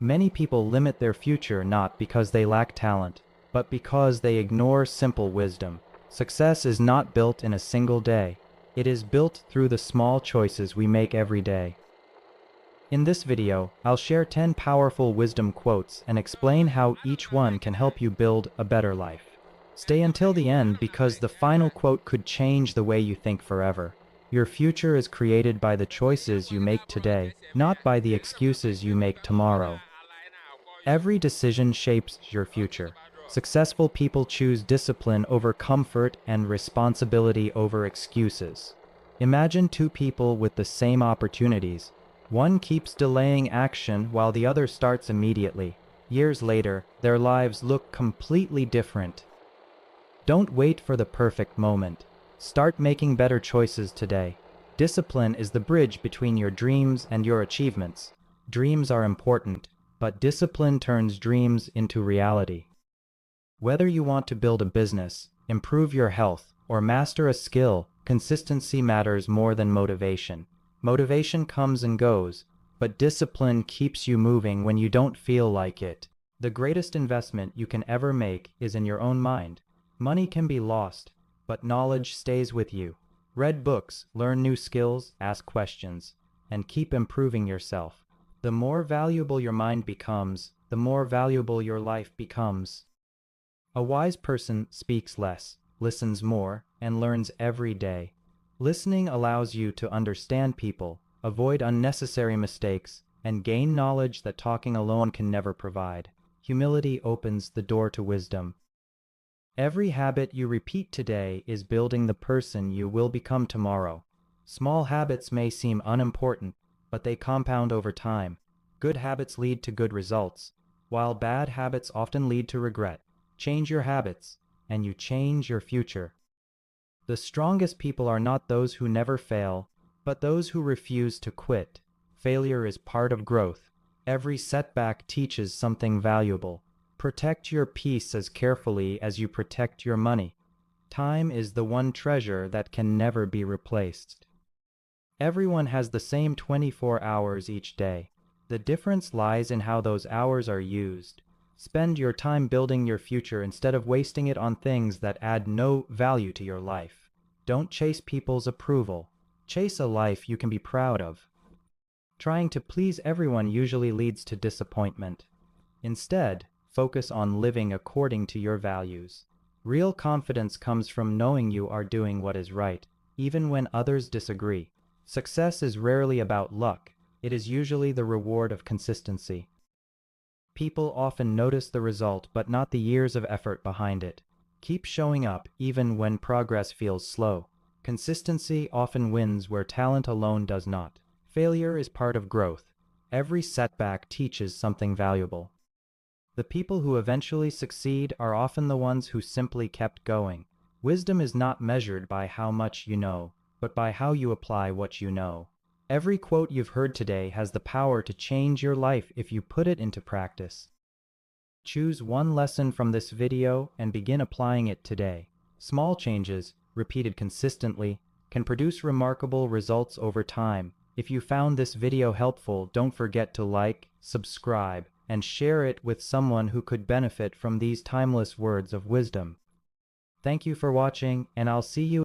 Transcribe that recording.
Many people limit their future not because they lack talent, but because they ignore simple wisdom. Success is not built in a single day. It is built through the small choices we make every day. In this video, I'll share 10 powerful wisdom quotes and explain how each one can help you build a better life. Stay until the end because the final quote could change the way you think forever. Your future is created by the choices you make today, not by the excuses you make tomorrow. Every decision shapes your future. Successful people choose discipline over comfort and responsibility over excuses. Imagine two people with the same opportunities. One keeps delaying action while the other starts immediately. Years later, their lives look completely different. Don't wait for the perfect moment. Start making better choices today. Discipline is the bridge between your dreams and your achievements. Dreams are important, but discipline turns dreams into reality. Whether you want to build a business, improve your health, or master a skill, consistency matters more than motivation. Motivation comes and goes, but discipline keeps you moving when you don't feel like it. The greatest investment you can ever make is in your own mind. Money can be lost, but knowledge stays with you. Read books, learn new skills, ask questions, and keep improving yourself. The more valuable your mind becomes, the more valuable your life becomes. A wise person speaks less, listens more, and learns every day. Listening allows you to understand people, avoid unnecessary mistakes, and gain knowledge that talking alone can never provide. Humility opens the door to wisdom. Every habit you repeat today is building the person you will become tomorrow. Small habits may seem unimportant, but they compound over time. Good habits lead to good results, while bad habits often lead to regret. Change your habits, and you change your future. The strongest people are not those who never fail, but those who refuse to quit. Failure is part of growth. Every setback teaches something valuable. Protect your peace as carefully as you protect your money. Time is the one treasure that can never be replaced. Everyone has the same 24 hours each day. The difference lies in how those hours are used. Spend your time building your future instead of wasting it on things that add no value to your life. Don't chase people's approval. Chase a life you can be proud of. Trying to please everyone usually leads to disappointment. Instead, focus on living according to your values. Real confidence comes from knowing you are doing what is right, even when others disagree. Success is rarely about luck. It is usually the reward of consistency. People often notice the result but not the years of effort behind it. Keep showing up even when progress feels slow. Consistency often wins where talent alone does not. Failure is part of growth. Every setback teaches something valuable. The people who eventually succeed are often the ones who simply kept going. Wisdom is not measured by how much you know, but by how you apply what you know. Every quote you've heard today has the power to change your life if you put it into practice. Choose one lesson from this video and begin applying it today. Small changes, repeated consistently, can produce remarkable results over time. If you found this video helpful, don't forget to like, subscribe, and share it with someone who could benefit from these timeless words of wisdom. Thank you for watching, and I'll see you